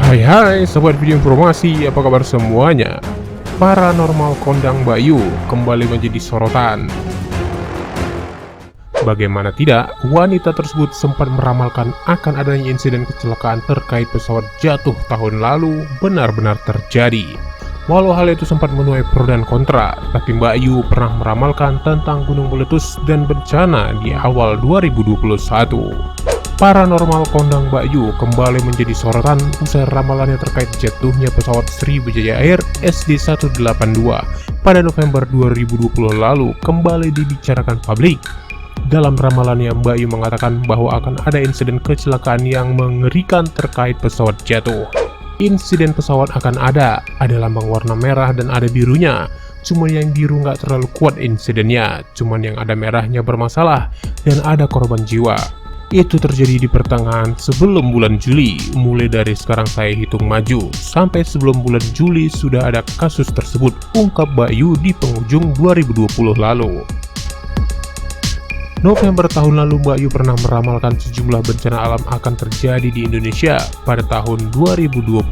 Hai sobat video informasi, apa kabar semuanya? Paranormal kondang Mbak Yu kembali menjadi sorotan. Bagaimana tidak, wanita tersebut sempat meramalkan akan adanya insiden kecelakaan terkait pesawat jatuh tahun lalu benar-benar terjadi. Walau hal itu sempat menuai pro dan kontra, tapi Mbak Yu pernah meramalkan tentang gunung meletus dan bencana di awal 2021. Paranormal kondang Mbak Yu kembali menjadi sorotan usai ramalannya terkait jatuhnya pesawat Sriwijaya Air SD182 pada November 2020 lalu kembali dibicarakan publik. Dalam ramalannya, Mbak Yu mengatakan bahwa akan ada insiden kecelakaan yang mengerikan terkait pesawat jatuh. Insiden pesawat akan ada lambang warna merah dan ada birunya. Cuman yang biru nggak terlalu kuat insidennya, cuman yang ada merahnya bermasalah dan ada korban jiwa. Itu terjadi di pertengahan sebelum bulan Juli. Mulai dari sekarang saya hitung maju sampai sebelum bulan Juli sudah ada kasus tersebut, ungkap Mbak Yu di penghujung 2020 lalu. November tahun lalu Mbak Yu pernah meramalkan sejumlah bencana alam akan terjadi di Indonesia pada tahun 2021.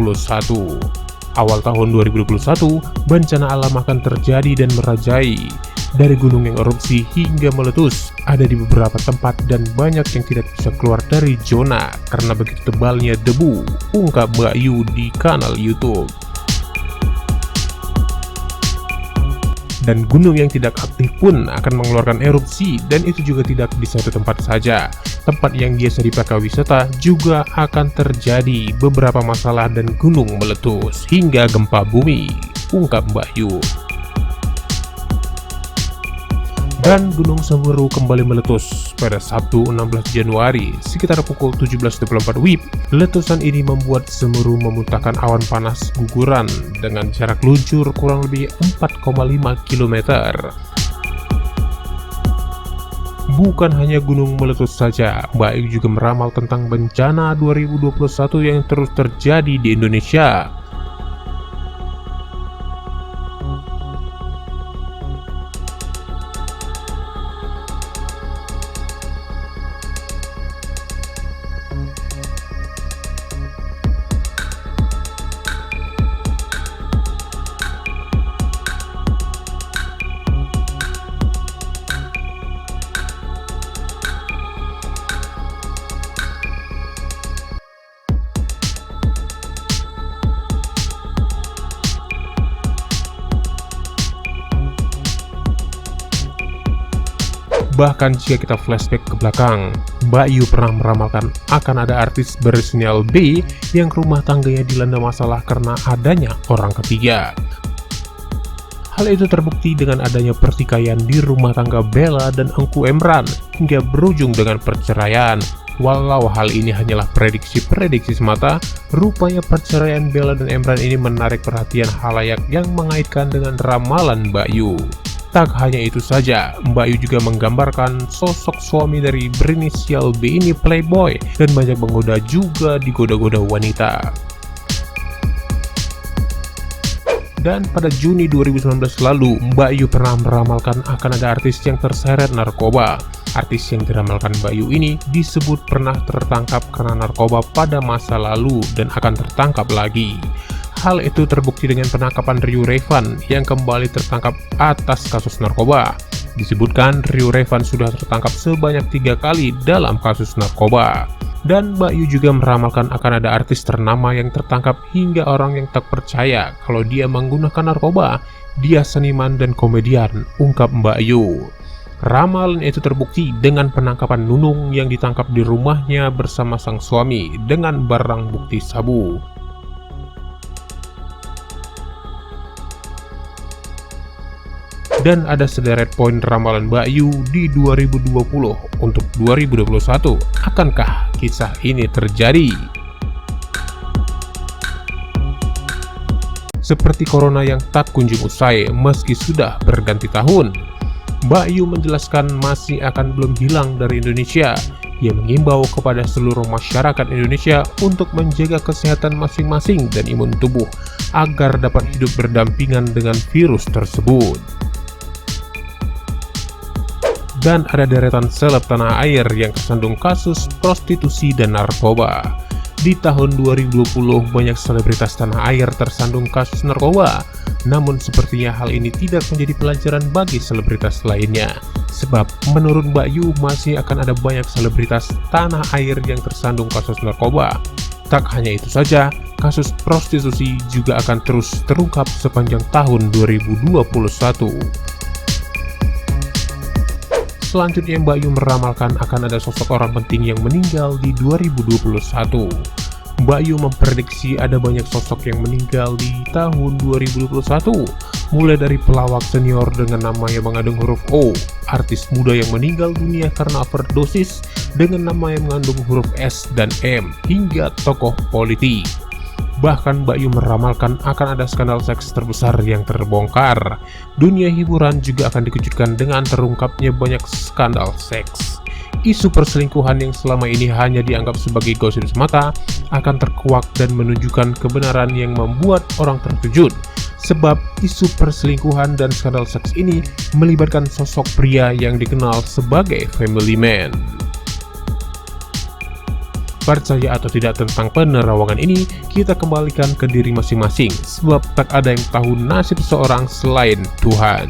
Awal tahun 2021, bencana alam akan terjadi dan merajai. Dari gunung yang erupsi hingga meletus, ada di beberapa tempat dan banyak yang tidak bisa keluar dari zona karena begitu tebalnya debu, ungkap Mbak Yu di kanal YouTube. Dan gunung yang tidak aktif pun akan mengeluarkan erupsi, dan itu juga tidak di satu tempat saja. Tempat yang biasa dipakai wisata juga akan terjadi beberapa masalah dan gunung meletus hingga gempa bumi, ungkap Mbak Yu. Dan Gunung Semeru kembali meletus pada Sabtu 16 Januari sekitar pukul 17.24 WIB. Letusan ini membuat Semeru memuntahkan awan panas guguran dengan jarak luncur kurang lebih 4,5 km. Bukan hanya gunung meletus saja, Mbak Yu juga meramal tentang bencana 2021 yang terus terjadi di Indonesia. Bahkan jika kita flashback ke belakang, Mbak Yu pernah meramalkan akan ada artis berinisial B yang rumah tangganya dilanda masalah karena adanya orang ketiga. Hal itu terbukti dengan adanya pertikaian di rumah tangga Bella dan Engku Emran hingga berujung dengan perceraian. Walau hal ini hanyalah prediksi semata, rupanya perceraian Bella dan Emran ini menarik perhatian khalayak yang mengaitkan dengan ramalan Mbak Yu. Tak hanya itu saja, Mbak Yu juga menggambarkan sosok suami dari berinisial B ini playboy dan banyak menggoda juga digoda-goda wanita. Dan pada Juni 2019 lalu, Mbak Yu pernah meramalkan akan ada artis yang terseret narkoba. Artis yang diramalkan Mbak Yu ini disebut pernah tertangkap karena narkoba pada masa lalu dan akan tertangkap lagi. Hal itu terbukti dengan penangkapan Rio Rayvan yang kembali tertangkap atas kasus narkoba. Disebutkan Rio Rayvan sudah tertangkap sebanyak 3 kali dalam kasus narkoba. Dan Mbak Yu juga meramalkan akan ada artis ternama yang tertangkap hingga orang yang tak percaya kalau dia menggunakan narkoba. Dia seniman dan komedian, ungkap Mbak Yu. Ramalan itu terbukti dengan penangkapan Nunung yang ditangkap di rumahnya bersama sang suami dengan barang bukti sabu. Dan ada sederet poin ramalan Mbak Yu di 2020 untuk 2021. Akankah kisah ini terjadi? Seperti corona yang tak kunjung usai meski sudah berganti tahun, Mbak Yu menjelaskan masih akan belum hilang dari Indonesia. Ia mengimbau kepada seluruh masyarakat Indonesia untuk menjaga kesehatan masing-masing dan imun tubuh agar dapat hidup berdampingan dengan virus tersebut. Dan ada deretan seleb tanah air yang tersandung kasus prostitusi dan narkoba. Di tahun 2020 banyak selebritas tanah air tersandung kasus narkoba. Namun sepertinya hal ini tidak menjadi pelajaran bagi selebritas lainnya. Sebab menurut Mbak Yu masih akan ada banyak selebritas tanah air yang tersandung kasus narkoba. Tak hanya itu saja, kasus prostitusi juga akan terus terungkap sepanjang tahun 2021. Selanjutnya Mbak Yu meramalkan akan ada sosok orang penting yang meninggal di 2021. Mbak Yu memprediksi ada banyak sosok yang meninggal di tahun 2021, mulai dari pelawak senior dengan nama yang mengandung huruf O, artis muda yang meninggal dunia karena overdosis dengan nama yang mengandung huruf S dan M, hingga tokoh politik. Bahkan Mbak Yu meramalkan akan ada skandal seks terbesar yang terbongkar. Dunia hiburan juga akan dikejutkan dengan terungkapnya banyak skandal seks. Isu perselingkuhan yang selama ini hanya dianggap sebagai gosip semata akan terkuak dan menunjukkan kebenaran yang membuat orang terkejut. Sebab isu perselingkuhan dan skandal seks ini melibatkan sosok pria yang dikenal sebagai family man. Percaya atau tidak tentang penerawangan ini, kita kembalikan ke diri masing-masing, sebab tak ada yang tahu nasib seorang selain Tuhan.